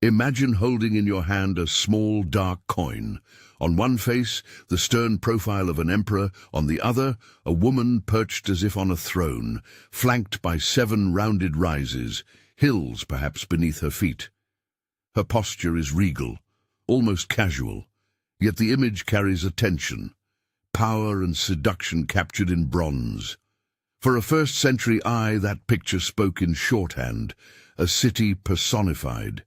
Imagine holding in your hand a small, dark coin. On one face, the stern profile of an emperor, on the other, a woman perched as if on a throne, flanked by 7 rounded rises, hills perhaps beneath her feet. Her posture is regal, almost casual, yet the image carries a tension, power and seduction captured in bronze. For a first-century eye, that picture spoke in shorthand, a city personified,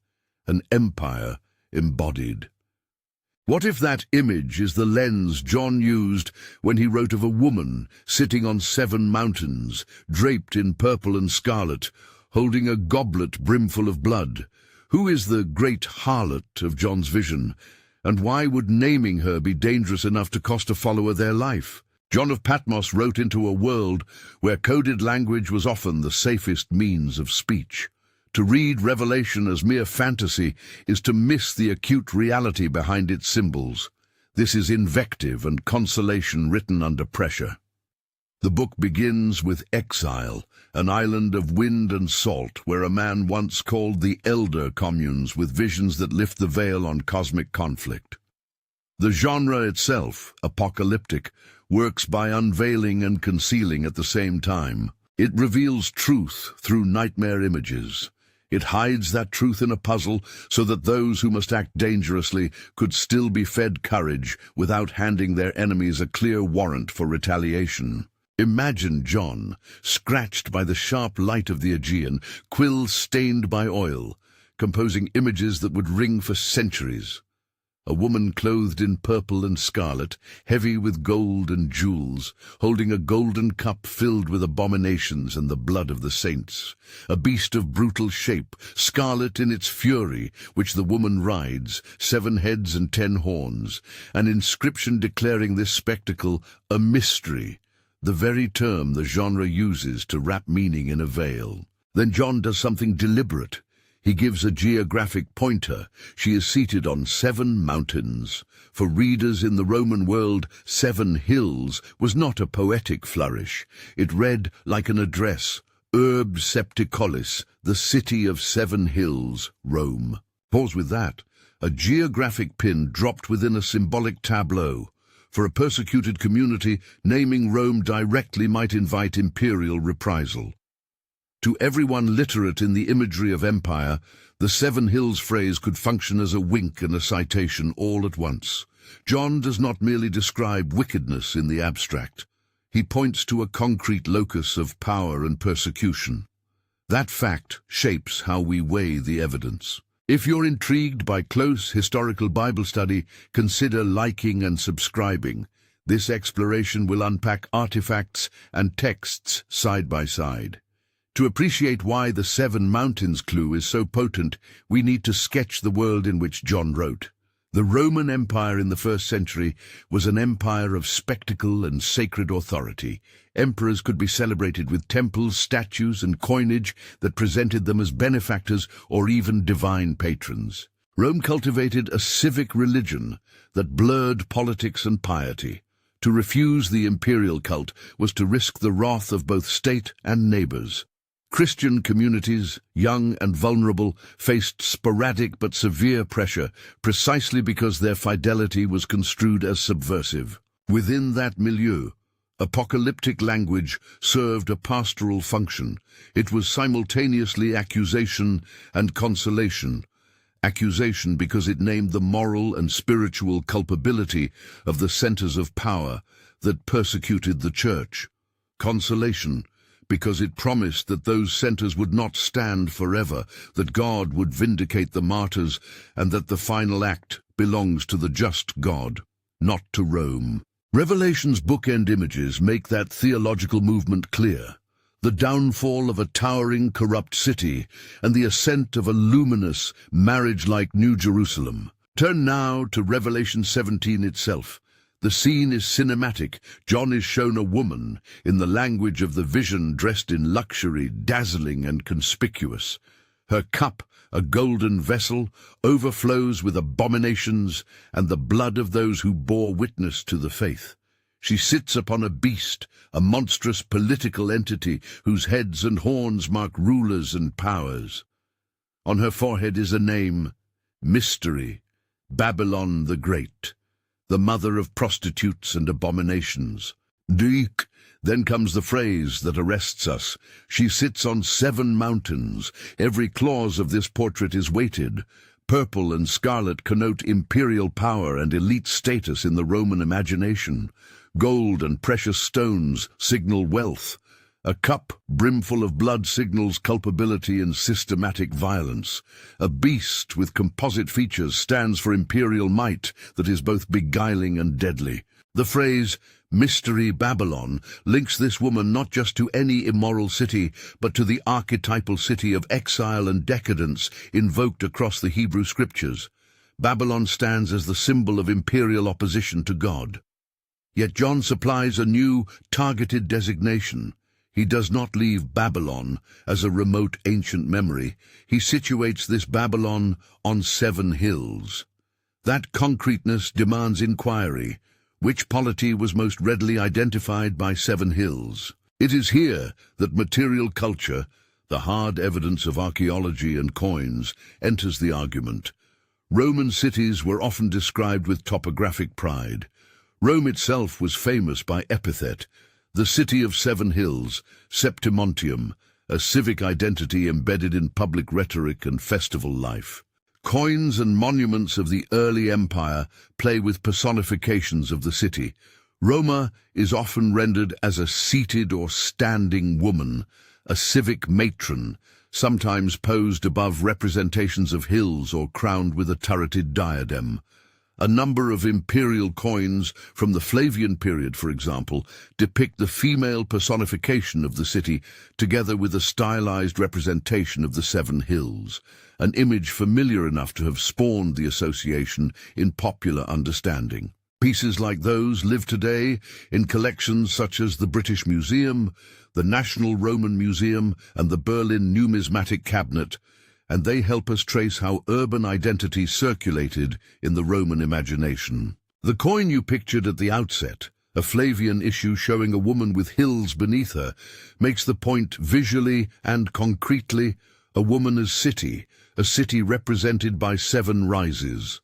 an empire embodied. What if that image is the lens John used when he wrote of a woman sitting on 7 mountains, draped in purple and scarlet, holding a goblet brimful of blood? Who is the Great Harlot of John's vision, and why would naming her be dangerous enough to cost a follower their life? John of Patmos wrote into a world where coded language was often the safest means of speech. To read Revelation as mere fantasy is to miss the acute reality behind its symbols. This is invective and consolation written under pressure. The book begins with exile, an island of wind and salt where a man once called the elder communes with visions that lift the veil on cosmic conflict. The genre itself, apocalyptic, works by unveiling and concealing at the same time. It reveals truth through nightmare images. It hides that truth in a puzzle so that those who must act dangerously could still be fed courage without handing their enemies a clear warrant for retaliation. Imagine John, scratched by the sharp light of the Aegean, quill stained by oil, composing images that would ring for centuries. A woman clothed in purple and scarlet, heavy with gold and jewels, holding a golden cup filled with abominations and the blood of the saints. A beast of brutal shape, scarlet in its fury, which the woman rides, 7 heads and 10 horns, an inscription declaring this spectacle a mystery, the very term the genre uses to wrap meaning in a veil. Then John does something deliberate. He gives a geographic pointer. She is seated on 7 mountains. For readers in the Roman world, 7 hills was not a poetic flourish. It read like an address, Urb Septicolis, the city of 7 hills, Rome. Pause with that. A geographic pin dropped within a symbolic tableau. For a persecuted community, naming Rome directly might invite imperial reprisal. To everyone literate in the imagery of empire, the 7 hills phrase could function as a wink and a citation all at once. John does not merely describe wickedness in the abstract. He points to a concrete locus of power and persecution. That fact shapes how we weigh the evidence. If you're intrigued by close historical Bible study, consider liking and subscribing. This exploration will unpack artifacts and texts side by side. To appreciate why the 7 mountains clue is so potent, we need to sketch the world in which John wrote. The Roman Empire in the 1st century was an empire of spectacle and sacred authority. Emperors could be celebrated with temples, statues, and coinage that presented them as benefactors or even divine patrons. Rome cultivated a civic religion that blurred politics and piety. To refuse the imperial cult was to risk the wrath of both state and neighbors. Christian communities, young and vulnerable, faced sporadic but severe pressure precisely because their fidelity was construed as subversive. Within that milieu, apocalyptic language served a pastoral function. It was simultaneously accusation and consolation. Accusation because it named the moral and spiritual culpability of the centers of power that persecuted the church. Consolation because it promised that those centers would not stand forever, that God would vindicate the martyrs, and that the final act belongs to the just God, not to Rome. Revelation's bookend images make that theological movement clear. The downfall of a towering, corrupt city, and the ascent of a luminous, marriage-like New Jerusalem. Turn now to Revelation 17 itself. The scene is cinematic. John is shown a woman, in the language of the vision, dressed in luxury, dazzling and conspicuous. Her cup, a golden vessel, overflows with abominations and the blood of those who bore witness to the faith. She sits upon a beast, a monstrous political entity whose heads and horns mark rulers and powers. On her forehead is a name, Mystery, Babylon the Great, the mother of prostitutes and abominations. Deek, then comes the phrase that arrests us. She sits on 7 mountains. Every clause of this portrait is weighted. Purple and scarlet connote imperial power and elite status in the Roman imagination. Gold and precious stones signal wealth. A cup brimful of blood signals culpability and systematic violence. A beast with composite features stands for imperial might that is both beguiling and deadly. The phrase, Mystery Babylon, links this woman not just to any immoral city, but to the archetypal city of exile and decadence invoked across the Hebrew scriptures. Babylon stands as the symbol of imperial opposition to God. Yet John supplies a new, targeted designation. He does not leave Babylon as a remote ancient memory. He situates this Babylon on 7 hills. That concreteness demands inquiry. Which polity was most readily identified by 7 hills? It is here that material culture, the hard evidence of archaeology and coins, enters the argument. Roman cities were often described with topographic pride. Rome itself was famous by epithet, the city of 7 hills, Septimontium, a civic identity embedded in public rhetoric and festival life. Coins and monuments of the early empire play with personifications of the city. Roma is often rendered as a seated or standing woman, a civic matron, sometimes posed above representations of hills or crowned with a turreted diadem. A number of imperial coins from the Flavian period, for example, depict the female personification of the city together with a stylized representation of the 7 hills, an image familiar enough to have spawned the association in popular understanding. Pieces like those live today in collections such as the British Museum, the National Roman Museum, and the Berlin Numismatic Cabinet, and they help us trace how urban identity circulated in the Roman imagination. The coin you pictured at the outset, a Flavian issue showing a woman with hills beneath her, makes the point visually and concretely: a woman as city, a city represented by 7 rises.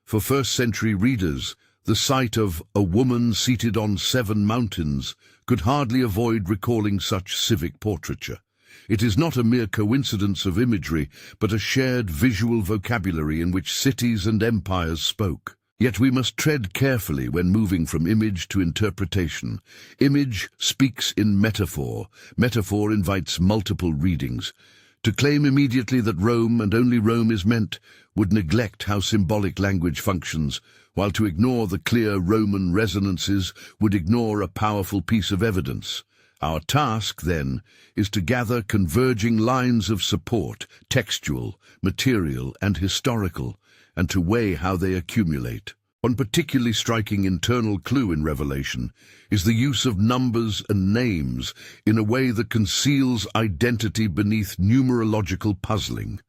For first-century readers, the sight of a woman seated on 7 mountains could hardly avoid recalling such civic portraiture. It is not a mere coincidence of imagery, but a shared visual vocabulary in which cities and empires spoke. Yet we must tread carefully when moving from image to interpretation. Image speaks in metaphor. Metaphor invites multiple readings. To claim immediately that Rome and only Rome is meant would neglect how symbolic language functions, while to ignore the clear Roman resonances would ignore a powerful piece of evidence. Our task, then, is to gather converging lines of support, textual, material, and historical, and to weigh how they accumulate. One particularly striking internal clue in Revelation is the use of numbers and names in a way that conceals identity beneath numerological puzzling.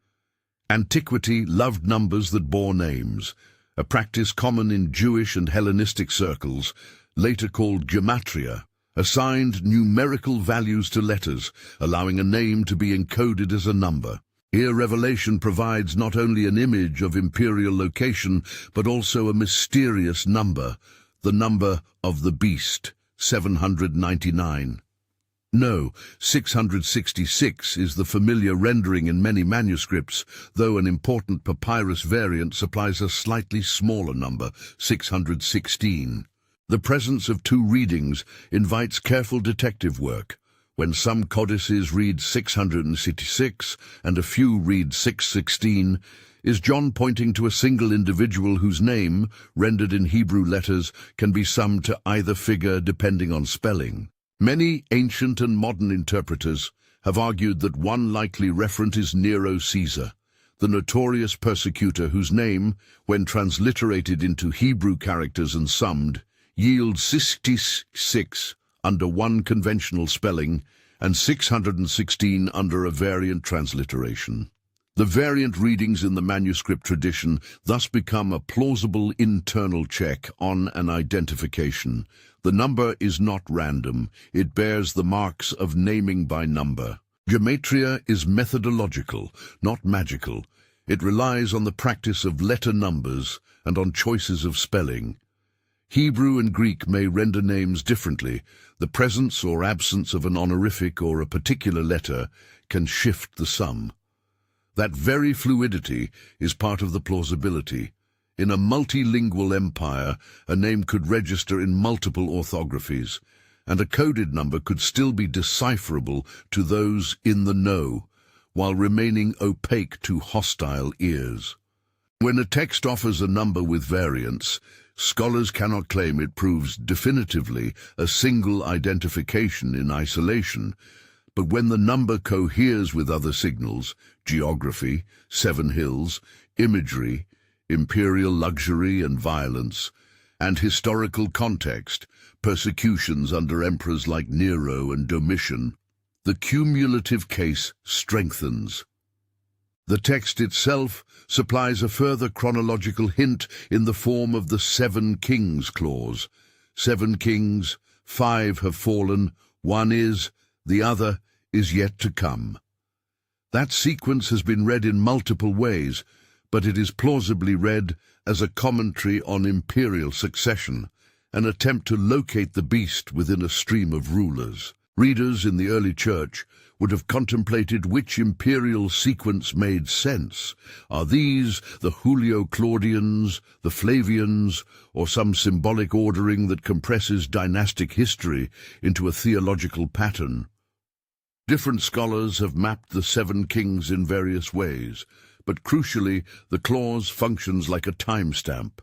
Antiquity loved numbers that bore names, a practice common in Jewish and Hellenistic circles, later called gematria, assigned numerical values to letters, allowing a name to be encoded as a number. Here Revelation provides not only an image of imperial location, but also a mysterious number, the number of the beast, 799. No, 666 is the familiar rendering in many manuscripts, though an important papyrus variant supplies a slightly smaller number, 616. The presence of 2 readings invites careful detective work. When some codices read 666 and a few read 616, is John pointing to a single individual whose name, rendered in Hebrew letters, can be summed to either figure depending on spelling? Many ancient and modern interpreters have argued that one likely referent is Nero Caesar, the notorious persecutor whose name, when transliterated into Hebrew characters and summed, yields 66 under one conventional spelling and 616 under a variant transliteration. The variant readings in the manuscript tradition thus become a plausible internal check on an identification. The number is not random, it bears the marks of naming by number. Gematria is methodological, not magical. It relies on the practice of letter numbers and on choices of spelling. Hebrew and Greek may render names differently. The presence or absence of an honorific or a particular letter can shift the sum. That very fluidity is part of the plausibility. In a multilingual empire, a name could register in multiple orthographies, and a coded number could still be decipherable to those in the know, while remaining opaque to hostile ears. When a text offers a number with variants, scholars cannot claim it proves definitively a single identification in isolation, but when the number coheres with other signals, geography, 7 hills, imagery, imperial luxury and violence, and historical context, persecutions under emperors like Nero and Domitian, the cumulative case strengthens. The text itself supplies a further chronological hint in the form of the 7 kings clause. 7 kings, 5 have fallen, 1 is, the other is yet to come. That sequence has been read in multiple ways, but it is plausibly read as a commentary on imperial succession, an attempt to locate the beast within a stream of rulers. Readers in the early church would have contemplated which imperial sequence made sense. Are these the Julio-Claudians, the Flavians, or some symbolic ordering that compresses dynastic history into a theological pattern? Different scholars have mapped the 7 kings in various ways, but crucially, the clause functions like a timestamp.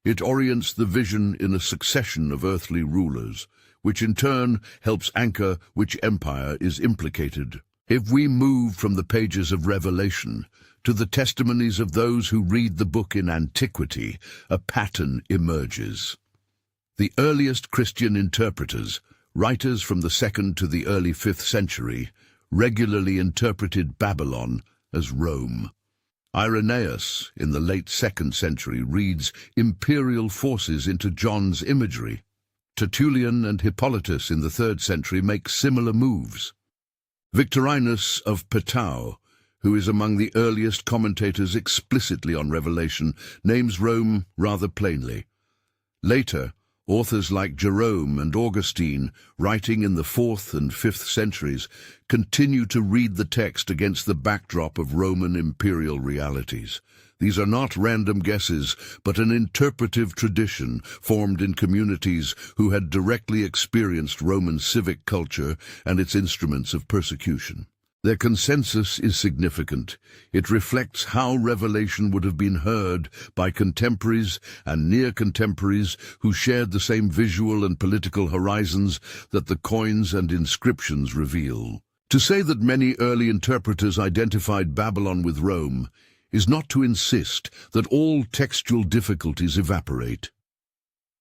It orients the vision in a succession of earthly rulers, which in turn helps anchor which empire is implicated. If we move from the pages of Revelation to the testimonies of those who read the book in antiquity, a pattern emerges. The earliest Christian interpreters, writers from the 2nd to the early 5th century, regularly interpreted Babylon as Rome. Irenaeus, in the late 2nd century, reads imperial forces into John's imagery. Tertullian and Hippolytus in the 3rd century make similar moves. Victorinus of Petau, who is among the earliest commentators explicitly on Revelation, names Rome rather plainly. Later, authors like Jerome and Augustine, writing in the 4th and 5th centuries, continue to read the text against the backdrop of Roman imperial realities. These are not random guesses, but an interpretive tradition formed in communities who had directly experienced Roman civic culture and its instruments of persecution. Their consensus is significant. It reflects how Revelation would have been heard by contemporaries and near-contemporaries who shared the same visual and political horizons that the coins and inscriptions reveal. To say that many early interpreters identified Babylon with Rome is not to insist that all textual difficulties evaporate.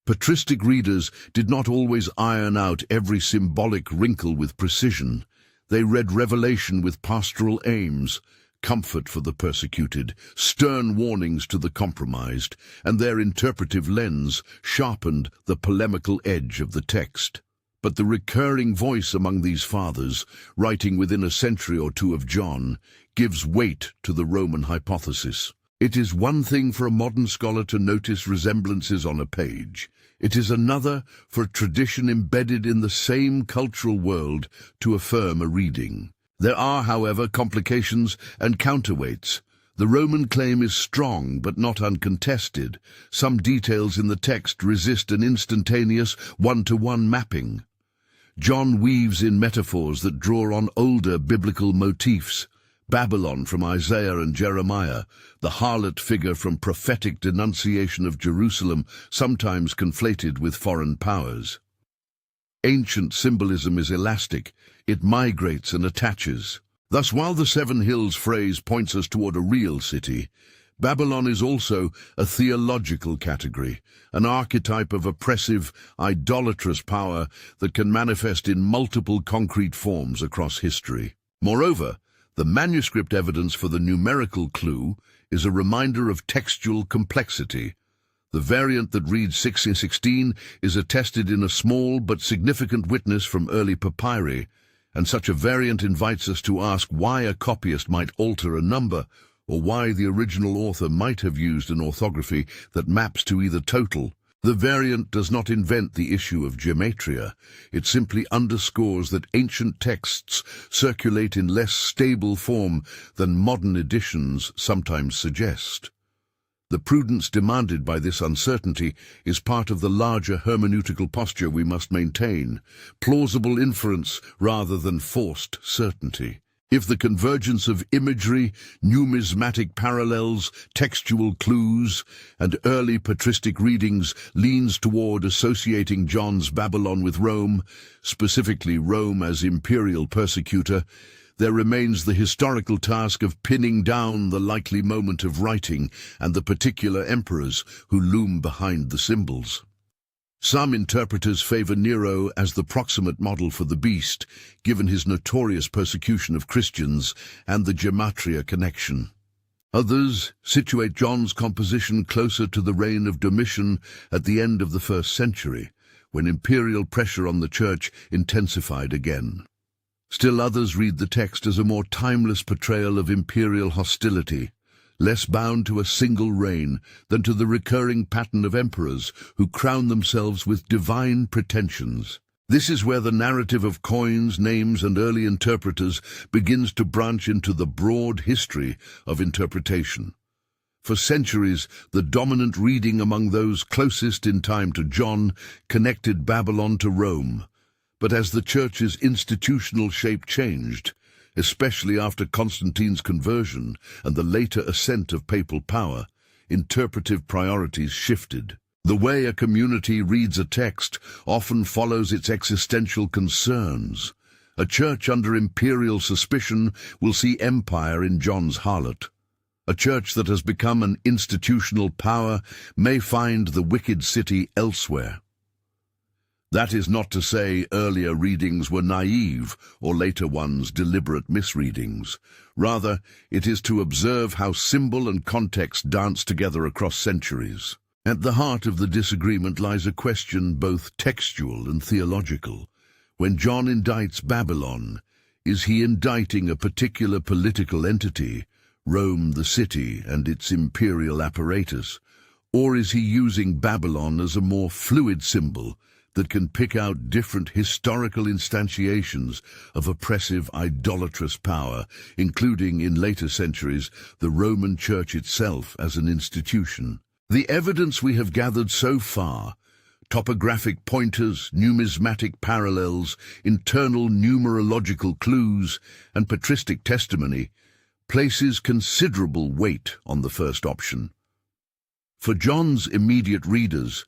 Patristic readers did not always iron out every symbolic wrinkle with precision. They read Revelation with pastoral aims, comfort for the persecuted, stern warnings to the compromised, and their interpretive lens sharpened the polemical edge of the text. But the recurring voice among these fathers, writing within a century or two of John, gives weight to the Roman hypothesis. It is one thing for a modern scholar to notice resemblances on a page. It is another for a tradition embedded in the same cultural world to affirm a reading. There are, however, complications and counterweights. The Roman claim is strong but not uncontested. Some details in the text resist an instantaneous one-to-one mapping. John weaves in metaphors that draw on older biblical motifs. Babylon from Isaiah and Jeremiah, the harlot figure from prophetic denunciation of Jerusalem, sometimes conflated with foreign powers. Ancient symbolism is elastic. It migrates and attaches. Thus, while the 7 hills phrase points us toward a real city, Babylon is also a theological category, an archetype of oppressive, idolatrous power that can manifest in multiple concrete forms across history. Moreover, the manuscript evidence for the numerical clue is a reminder of textual complexity. The variant that reads 616 is attested in a small but significant witness from early papyri, and such a variant invites us to ask why a copyist might alter a number or why the original author might have used an orthography that maps to either total. The variant does not invent the issue of gematria. It simply underscores that ancient texts circulate in less stable form than modern editions sometimes suggest. The prudence demanded by this uncertainty is part of the larger hermeneutical posture we must maintain, plausible inference rather than forced certainty. If the convergence of imagery, numismatic parallels, textual clues, and early patristic readings leans toward associating John's Babylon with Rome, specifically Rome as imperial persecutor, there remains the historical task of pinning down the likely moment of writing and the particular emperors who loom behind the symbols. Some interpreters favor Nero as the proximate model for the beast, given his notorious persecution of Christians and the gematria connection. Others situate John's composition closer to the reign of Domitian at the end of the 1st century, when imperial pressure on the church intensified again. Still others read the text as a more timeless portrayal of imperial hostility, less bound to a single reign than to the recurring pattern of emperors who crown themselves with divine pretensions. This is where the narrative of coins, names, and early interpreters begins to branch into the broad history of interpretation. For centuries, the dominant reading among those closest in time to John connected Babylon to Rome. But as the Church's institutional shape changed, especially after Constantine's conversion and the later ascent of papal power, interpretive priorities shifted. The way a community reads a text often follows its existential concerns. A church under imperial suspicion will see empire in John's harlot. A church that has become an institutional power may find the wicked city elsewhere. That is not to say earlier readings were naive or later ones deliberate misreadings. Rather, it is to observe how symbol and context dance together across centuries. At the heart of the disagreement lies a question both textual and theological. When John indicts Babylon, is he indicting a particular political entity, Rome the city and its imperial apparatus, or is he using Babylon as a more fluid symbol that can pick out different historical instantiations of oppressive, idolatrous power, including, in later centuries, the Roman Church itself as an institution? The evidence we have gathered so far, topographic pointers, numismatic parallels, internal numerological clues, and patristic testimony, places considerable weight on the first option. For John's immediate readers,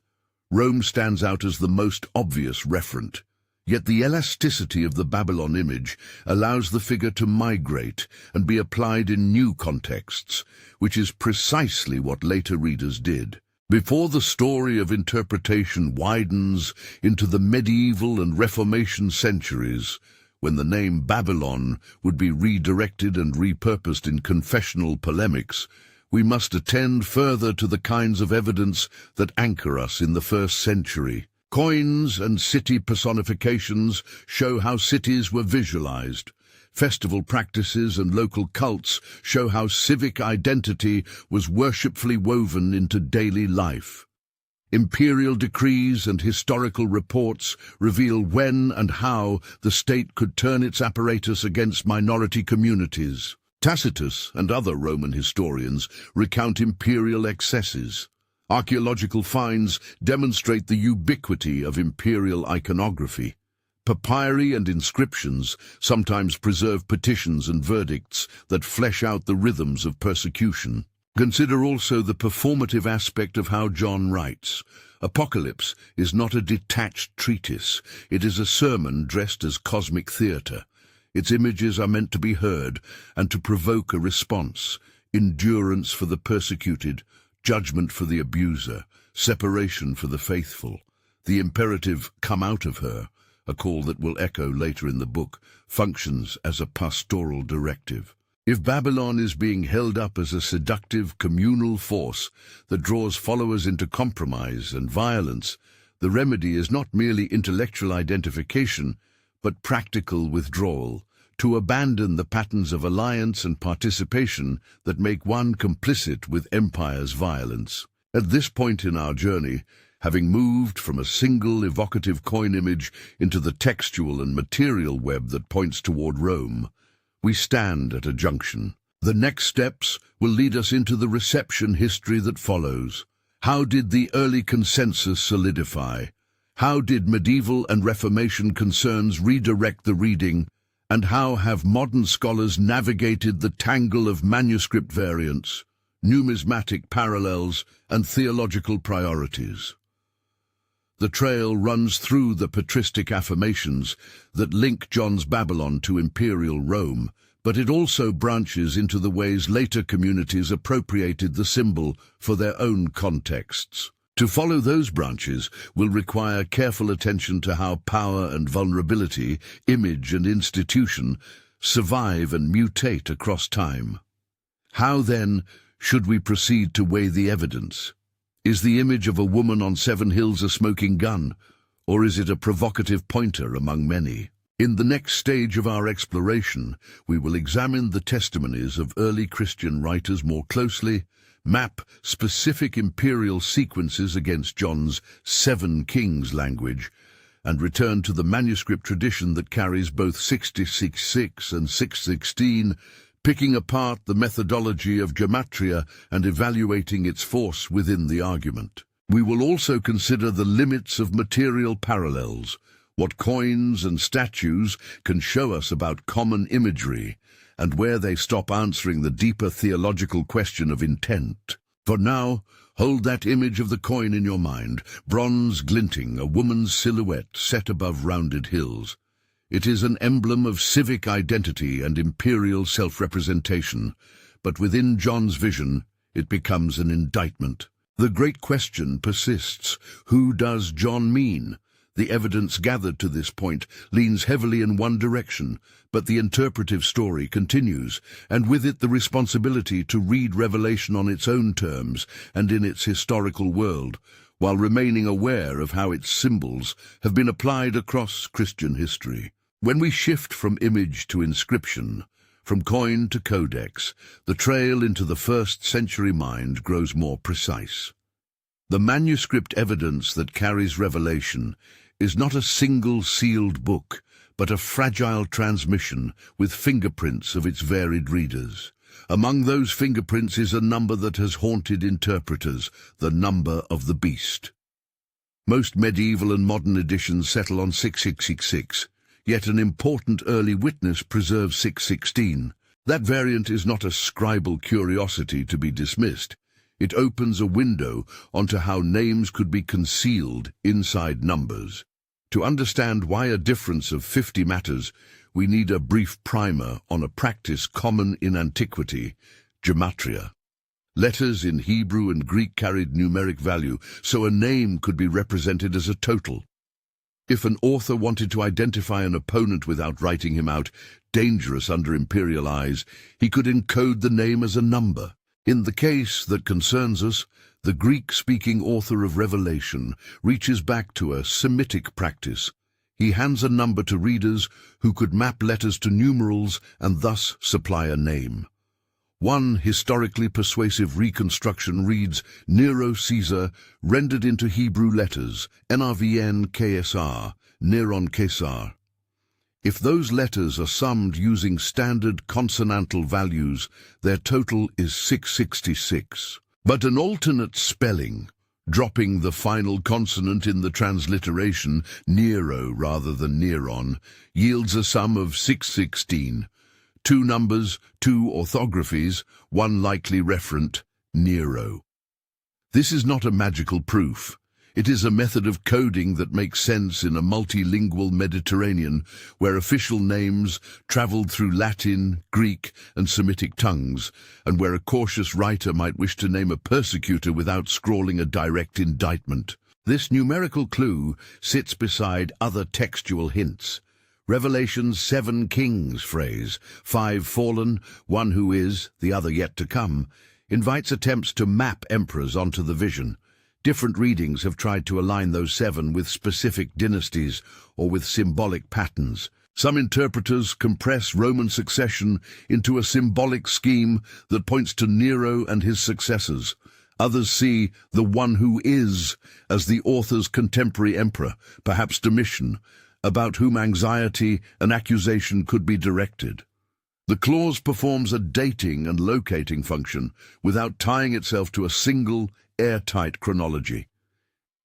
Rome stands out as the most obvious referent, yet the elasticity of the Babylon image allows the figure to migrate and be applied in new contexts, which is precisely what later readers did. Before the story of interpretation widens into the medieval and Reformation centuries, when the name Babylon would be redirected and repurposed in confessional polemics, we must attend further to the kinds of evidence that anchor us in the 1st century. Coins and city personifications show how cities were visualized. Festival practices and local cults show how civic identity was worshipfully woven into daily life. Imperial decrees and historical reports reveal when and how the state could turn its apparatus against minority communities. Tacitus and other Roman historians recount imperial excesses. Archaeological finds demonstrate the ubiquity of imperial iconography. Papyri and inscriptions sometimes preserve petitions and verdicts that flesh out the rhythms of persecution. Consider also the performative aspect of how John writes. Apocalypse is not a detached treatise. It is a sermon dressed as cosmic theatre. Its images are meant to be heard and to provoke a response: endurance for the persecuted, judgment for the abuser, separation for the faithful. The imperative, "come out of her," a call that will echo later in the book, functions as a pastoral directive. If Babylon is being held up as a seductive communal force that draws followers into compromise and violence, the remedy is not merely intellectual identification, but practical withdrawal, to abandon the patterns of alliance and participation that make one complicit with empire's violence. At this point in our journey, having moved from a single evocative coin image into the textual and material web that points toward Rome, we stand at a junction. The next steps will lead us into the reception history that follows. How did the early consensus solidify? How did medieval and Reformation concerns redirect the reading? And how have modern scholars navigated the tangle of manuscript variants, numismatic parallels, and theological priorities? The trail runs through the patristic affirmations that link John's Babylon to imperial Rome, but it also branches into the ways later communities appropriated the symbol for their own contexts. To follow those branches will require careful attention to how power and vulnerability, image and institution, survive and mutate across time. How, then, should we proceed to weigh the evidence? Is the image of a woman on 7 hills a smoking gun, or is it a provocative pointer among many? In the next stage of our exploration, we will examine the testimonies of early Christian writers more closely, map specific imperial sequences against John's 7 kings language, and return to the manuscript tradition that carries both 666 and 616, picking apart the methodology of gematria and evaluating its force within the argument. We will also consider the limits of material parallels, what coins and statues can show us about common imagery, and where they stop answering the deeper theological question of intent. For now, hold that image of the coin in your mind, bronze glinting, a woman's silhouette set above rounded hills. It is an emblem of civic identity and imperial self-representation, but within John's vision, it becomes an indictment. The great question persists: who does John mean? The evidence gathered to this point leans heavily in one direction, but the interpretive story continues, and with it the responsibility to read Revelation on its own terms and in its historical world, while remaining aware of how its symbols have been applied across Christian history. When we shift from image to inscription, from coin to codex, the trail into the first-century mind grows more precise. The manuscript evidence that carries Revelation is not a single sealed book, but a fragile transmission with fingerprints of its varied readers. Among those fingerprints is a number that has haunted interpreters, the number of the beast. Most medieval and modern editions settle on 6666, yet an important early witness preserves 616. That variant is not a scribal curiosity to be dismissed. It opens a window onto how names could be concealed inside numbers. To understand why a difference of 50 matters, we need a brief primer on a practice common in antiquity, gematria. Letters in Hebrew and Greek carried numeric value, so a name could be represented as a total. If an author wanted to identify an opponent without writing him out, dangerous under imperial eyes, he could encode the name as a number. In the case that concerns us, the Greek-speaking author of Revelation reaches back to a Semitic practice. He hands a number to readers who could map letters to numerals and thus supply a name. One historically persuasive reconstruction reads Nero Caesar, rendered into Hebrew letters, NRVN KSR, Neron Caesar. If those letters are summed using standard consonantal values, their total is 666. But an alternate spelling, dropping the final consonant in the transliteration, Nero rather than Neron, yields a sum of 616. 2 numbers, 2 orthographies, 1 likely referent, Nero. This is not a magical proof. It is a method of coding that makes sense in a multilingual Mediterranean where official names traveled through Latin, Greek, and Semitic tongues, and where a cautious writer might wish to name a persecutor without scrawling a direct indictment. This numerical clue sits beside other textual hints. Revelation's 7 kings phrase, 5 fallen, 1 who is, the other yet to come, invites attempts to map emperors onto the vision. Different readings have tried to align those 7 with specific dynasties or with symbolic patterns. Some interpreters compress Roman succession into a symbolic scheme that points to Nero and his successors. Others see the one who is as the author's contemporary emperor, perhaps Domitian, about whom anxiety and accusation could be directed. The clause performs a dating and locating function without tying itself to a single, airtight chronology.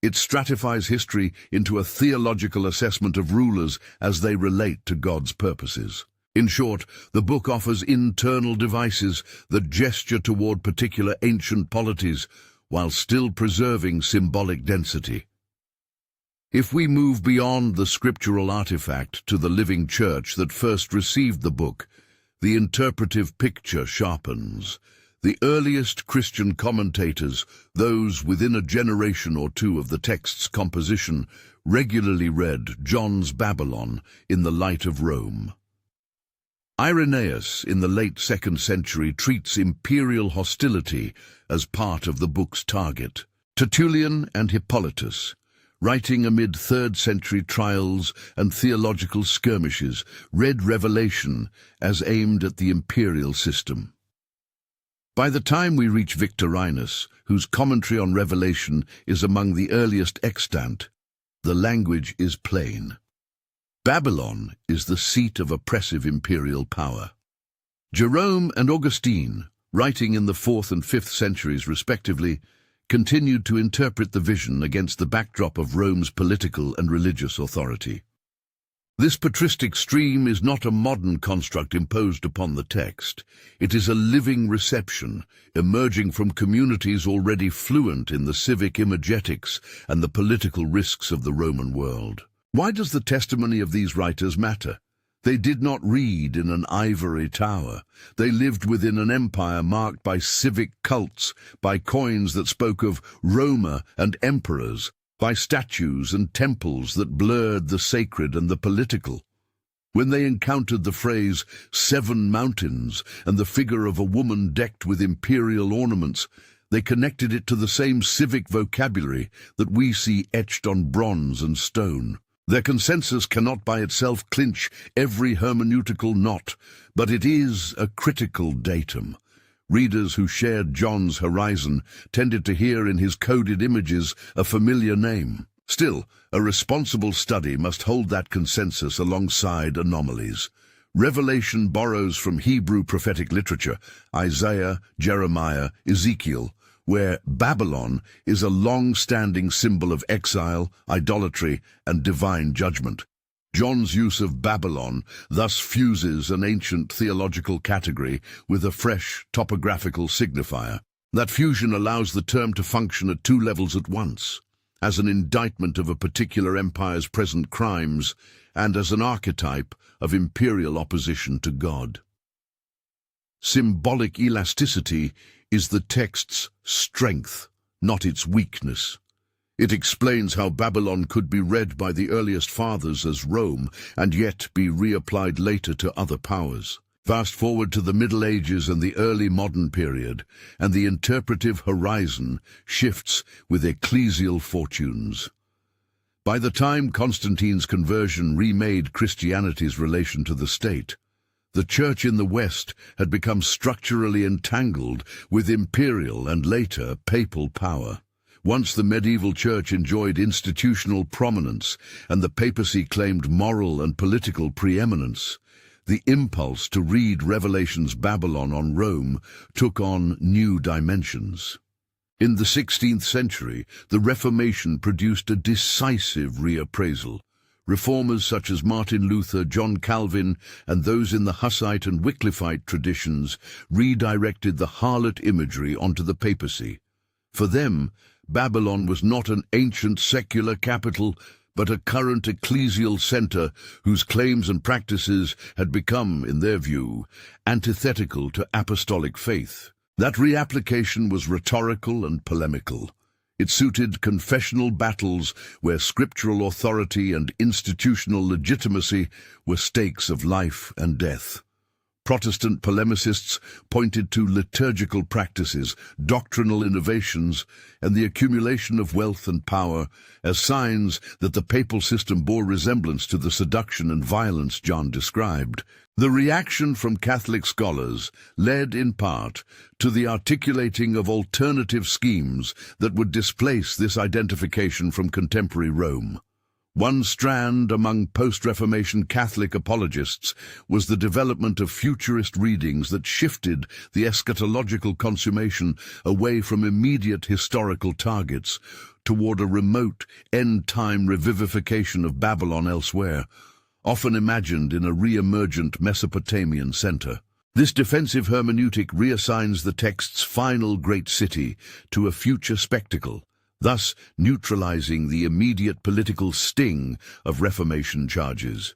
It stratifies history into a theological assessment of rulers as they relate to God's purposes. In short, the book offers internal devices that gesture toward particular ancient polities while still preserving symbolic density. If we move beyond the scriptural artifact to the living church that first received the book, the interpretive picture sharpens. The earliest Christian commentators, those within a generation or two of the text's composition, regularly read John's Babylon in the light of Rome. Irenaeus, in the late 2nd century, treats imperial hostility as part of the book's target. Tertullian and Hippolytus, writing amid 3rd century trials and theological skirmishes, read Revelation as aimed at the imperial system. By the time we reach Victorinus, whose commentary on Revelation is among the earliest extant, the language is plain. Babylon is the seat of oppressive imperial power. Jerome and Augustine, writing in the 4th and 5th centuries respectively, continued to interpret the vision against the backdrop of Rome's political and religious authority. This patristic stream is not a modern construct imposed upon the text. It is a living reception, emerging from communities already fluent in the civic imagetics and the political risks of the Roman world. Why does the testimony of these writers matter? They did not read in an ivory tower. They lived within an empire marked by civic cults, by coins that spoke of Roma and emperors, by statues and temples that blurred the sacred and the political. When they encountered the phrase 7 mountains and the figure of a woman decked with imperial ornaments, they connected it to the same civic vocabulary that we see etched on bronze and stone. Their consensus cannot by itself clinch every hermeneutical knot, but it is a critical datum. Readers who shared John's horizon tended to hear in his coded images a familiar name. Still, a responsible study must hold that consensus alongside anomalies. Revelation borrows from Hebrew prophetic literature, Isaiah, Jeremiah, Ezekiel, where Babylon is a long-standing symbol of exile, idolatry, and divine judgment. John's use of Babylon thus fuses an ancient theological category with a fresh topographical signifier. That fusion allows the term to function at 2 levels at once, as an indictment of a particular empire's present crimes and as an archetype of imperial opposition to God. Symbolic elasticity is the text's strength, not its weakness. It explains how Babylon could be read by the earliest fathers as Rome and yet be reapplied later to other powers. Fast forward to the Middle Ages and the early modern period, and the interpretive horizon shifts with ecclesial fortunes. By the time Constantine's conversion remade Christianity's relation to the state, the Church in the West had become structurally entangled with imperial and later papal power. Once the medieval church enjoyed institutional prominence and the papacy claimed moral and political preeminence, the impulse to read Revelation's Babylon on Rome took on new dimensions. In the 16th century, the Reformation produced a decisive reappraisal. Reformers such as Martin Luther, John Calvin, and those in the Hussite and Wycliffite traditions redirected the harlot imagery onto the papacy. For them, Babylon was not an ancient secular capital, but a current ecclesial center whose claims and practices had become, in their view, antithetical to apostolic faith. That reapplication was rhetorical and polemical. It suited confessional battles where scriptural authority and institutional legitimacy were stakes of life and death. Protestant polemicists pointed to liturgical practices, doctrinal innovations, and the accumulation of wealth and power as signs that the papal system bore resemblance to the seduction and violence John described. The reaction from Catholic scholars led, in part, to the articulating of alternative schemes that would displace this identification from contemporary Rome. One strand among post-Reformation Catholic apologists was the development of futurist readings that shifted the eschatological consummation away from immediate historical targets toward a remote, end-time revivification of Babylon elsewhere, often imagined in a re-emergent Mesopotamian center. This defensive hermeneutic reassigns the text's final great city to a future spectacle, thus neutralizing the immediate political sting of Reformation charges.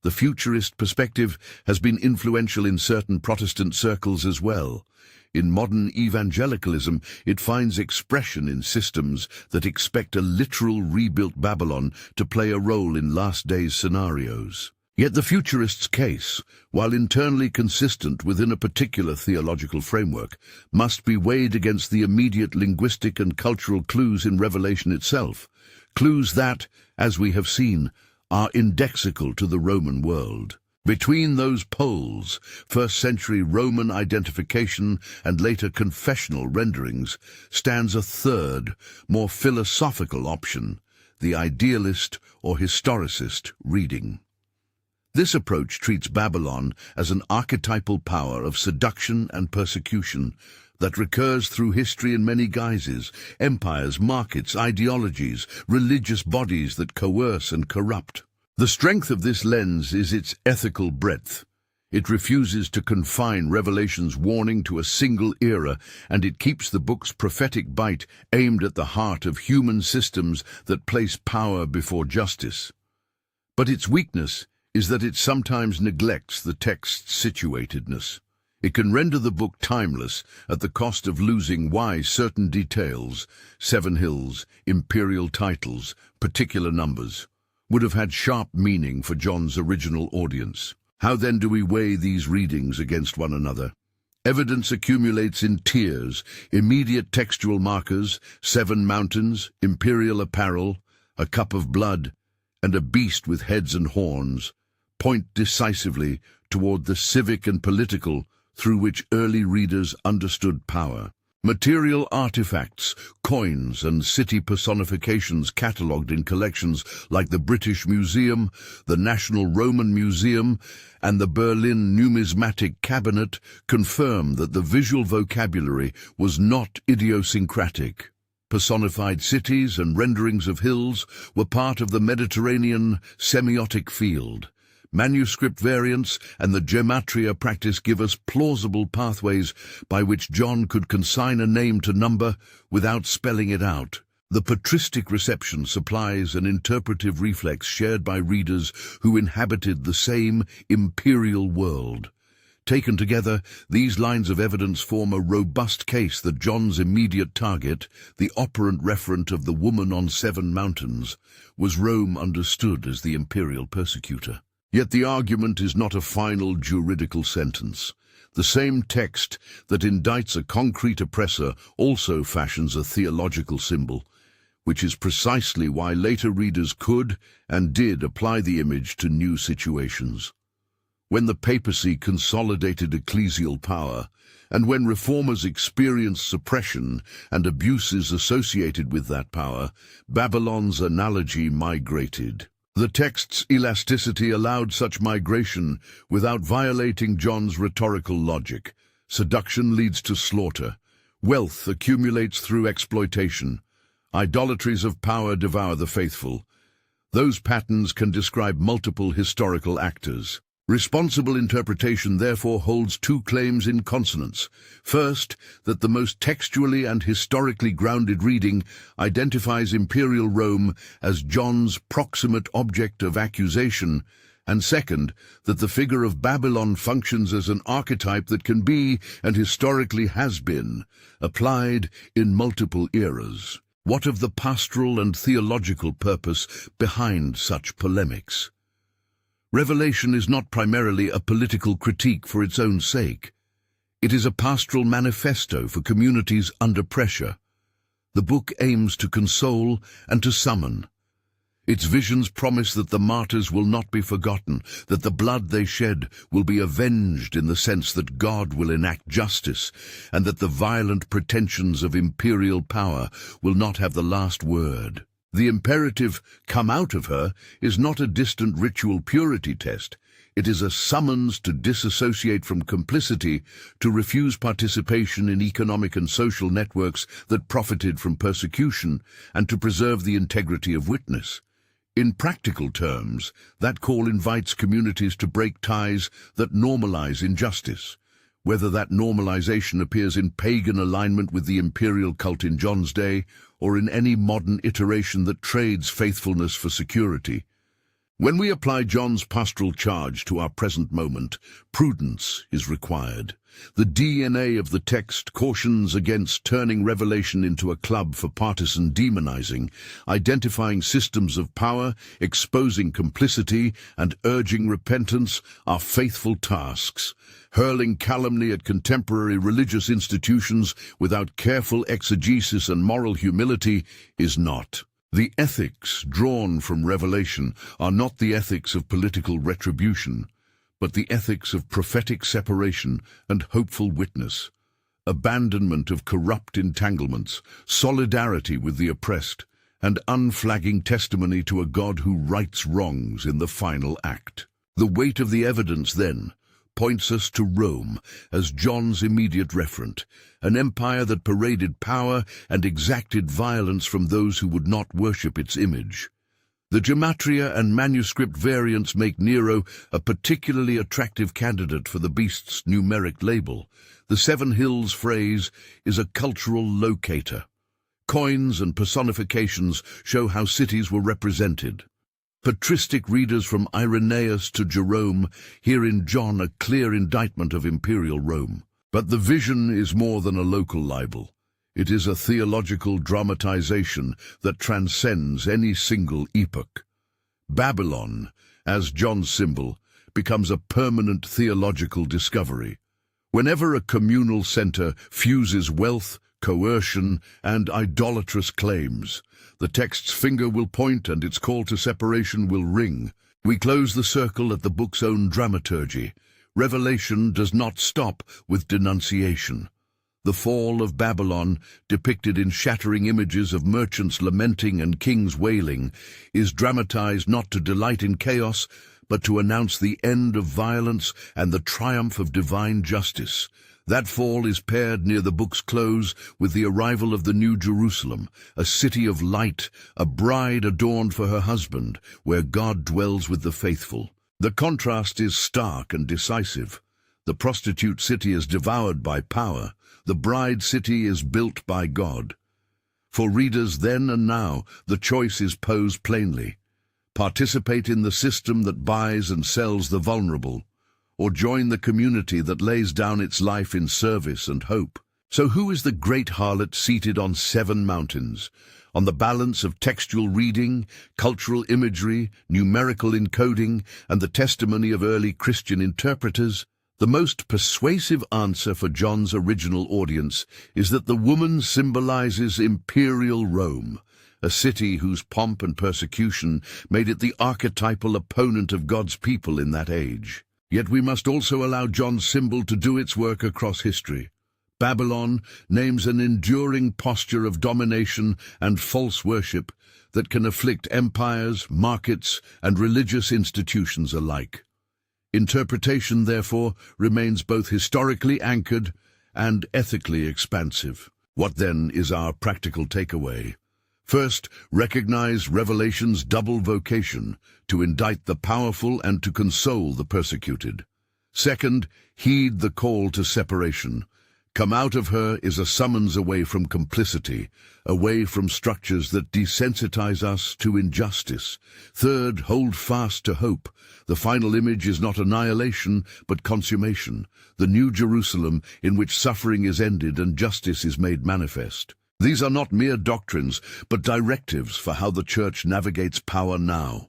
The futurist perspective has been influential in certain Protestant circles as well. In modern evangelicalism, it finds expression in systems that expect a literal rebuilt Babylon to play a role in last days scenarios. Yet the futurist's case, while internally consistent within a particular theological framework, must be weighed against the immediate linguistic and cultural clues in Revelation itself, clues that, as we have seen, are indexical to the Roman world. Between those poles, first-century Roman identification and later confessional renderings, stands a third, more philosophical option, the idealist or historicist reading. This approach treats Babylon as an archetypal power of seduction and persecution that recurs through history in many guises: empires, markets, ideologies, religious bodies that coerce and corrupt. The strength of this lens is its ethical breadth. It refuses to confine Revelation's warning to a single era, and it keeps the book's prophetic bite aimed at the heart of human systems that place power before justice. But its weakness is that it sometimes neglects the text's situatedness. It can render the book timeless at the cost of losing why certain details, 7 hills, imperial titles, particular numbers, would have had sharp meaning for John's original audience. How then do we weigh these readings against one another? Evidence accumulates in tiers: immediate textual markers, 7 mountains, imperial apparel, a cup of blood, and a beast with heads and horns, point decisively toward the civic and political through which early readers understood power. Material artifacts, coins and city personifications catalogued in collections like the British Museum, the National Roman Museum, and the Berlin Numismatic Cabinet confirm that the visual vocabulary was not idiosyncratic. Personified cities and renderings of hills were part of the Mediterranean semiotic field. Manuscript variants and the gematria practice give us plausible pathways by which John could consign a name to number without spelling it out. The patristic reception supplies an interpretive reflex shared by readers who inhabited the same imperial world. Taken together, these lines of evidence form a robust case that John's immediate target, the operant referent of the woman on 7 mountains, was Rome understood as the imperial persecutor. Yet the argument is not a final juridical sentence. The same text that indicts a concrete oppressor also fashions a theological symbol, which is precisely why later readers could and did apply the image to new situations. When the papacy consolidated ecclesial power, and when reformers experienced suppression and abuses associated with that power, Babylon's analogy migrated. The text's elasticity allowed such migration without violating John's rhetorical logic. Seduction leads to slaughter. Wealth accumulates through exploitation. Idolatries of power devour the faithful. Those patterns can describe multiple historical actors. Responsible interpretation therefore holds 2 claims in consonance. First, that the most textually and historically grounded reading identifies imperial Rome as John's proximate object of accusation, and second, that the figure of Babylon functions as an archetype that can be, and historically has been, applied in multiple eras. What of the pastoral and theological purpose behind such polemics? Revelation is not primarily a political critique for its own sake. It is a pastoral manifesto for communities under pressure. The book aims to console and to summon. Its visions promise that the martyrs will not be forgotten, that the blood they shed will be avenged in the sense that God will enact justice, and that the violent pretensions of imperial power will not have the last word. The imperative, "Come out of her," is not a distant ritual purity test. It is a summons to disassociate from complicity, to refuse participation in economic and social networks that profited from persecution, and to preserve the integrity of witness. In practical terms, that call invites communities to break ties that normalize injustice. Whether that normalization appears in pagan alignment with the imperial cult in John's day, or in any modern iteration that trades faithfulness for security. When we apply John's pastoral charge to our present moment, prudence is required. The DNA of the text cautions against turning Revelation into a club for partisan demonizing, identifying systems of power, exposing complicity, and urging repentance are faithful tasks. Hurling calumny at contemporary religious institutions without careful exegesis and moral humility is not. The ethics drawn from Revelation are not the ethics of political retribution, but the ethics of prophetic separation and hopeful witness, abandonment of corrupt entanglements, solidarity with the oppressed, and unflagging testimony to a God who rights wrongs in the final act. The weight of the evidence, then, points us to Rome as John's immediate referent, an empire that paraded power and exacted violence from those who would not worship its image. The gematria and manuscript variants make Nero a particularly attractive candidate for the beast's numeric label. The Seven Hills phrase is a cultural locator. Coins and personifications show how cities were represented. Patristic readers from Irenaeus to Jerome hear in John a clear indictment of imperial Rome. But the vision is more than a local libel. It is a theological dramatization that transcends any single epoch. Babylon, as John's symbol, becomes a permanent theological discovery. Whenever a communal center fuses wealth, coercion, and idolatrous claims, the text's finger will point and its call to separation will ring. We close the circle at the book's own dramaturgy. Revelation does not stop with denunciation. The fall of Babylon, depicted in shattering images of merchants lamenting and kings wailing, is dramatized not to delight in chaos, but to announce the end of violence and the triumph of divine justice. That fall is paired near the book's close with the arrival of the New Jerusalem, a city of light, a bride adorned for her husband, where God dwells with the faithful. The contrast is stark and decisive. The prostitute city is devoured by power. The bride city is built by God. For readers then and now, the choice is posed plainly. Participate in the system that buys and sells the vulnerable, or join the community that lays down its life in service and hope. So who is the great harlot seated on 7 mountains? On the balance of textual reading, cultural imagery, numerical encoding, and the testimony of early Christian interpreters? The most persuasive answer for John's original audience is that the woman symbolizes imperial Rome, a city whose pomp and persecution made it the archetypal opponent of God's people in that age. Yet we must also allow John's symbol to do its work across history. Babylon names an enduring posture of domination and false worship that can afflict empires, markets, and religious institutions alike. Interpretation, therefore, remains both historically anchored and ethically expansive. What then is our practical takeaway? First, recognize Revelation's double vocation, to indict the powerful and to console the persecuted. Second, heed the call to separation. Come out of her is a summons away from complicity, away from structures that desensitize us to injustice. Third, hold fast to hope. The final image is not annihilation, but consummation, the New Jerusalem in which suffering is ended and justice is made manifest. These are not mere doctrines, but directives for how the Church navigates power now.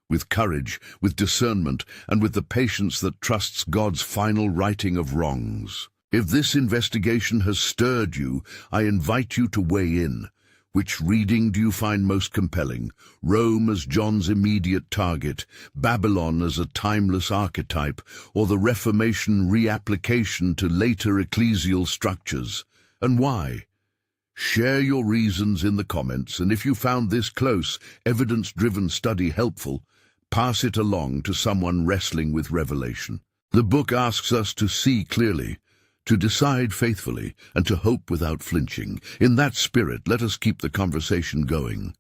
with courage, with discernment, and with the patience that trusts God's final righting of wrongs. If this investigation has stirred you, I invite you to weigh in. Which reading do you find most compelling? Rome as John's immediate target, Babylon as a timeless archetype, or the Reformation reapplication to later ecclesial structures? And why? Share your reasons in the comments, and if you found this close, evidence-driven study helpful, pass it along to someone wrestling with revelation. The book asks us to see clearly, to decide faithfully, and to hope without flinching. In that spirit, let us keep the conversation going.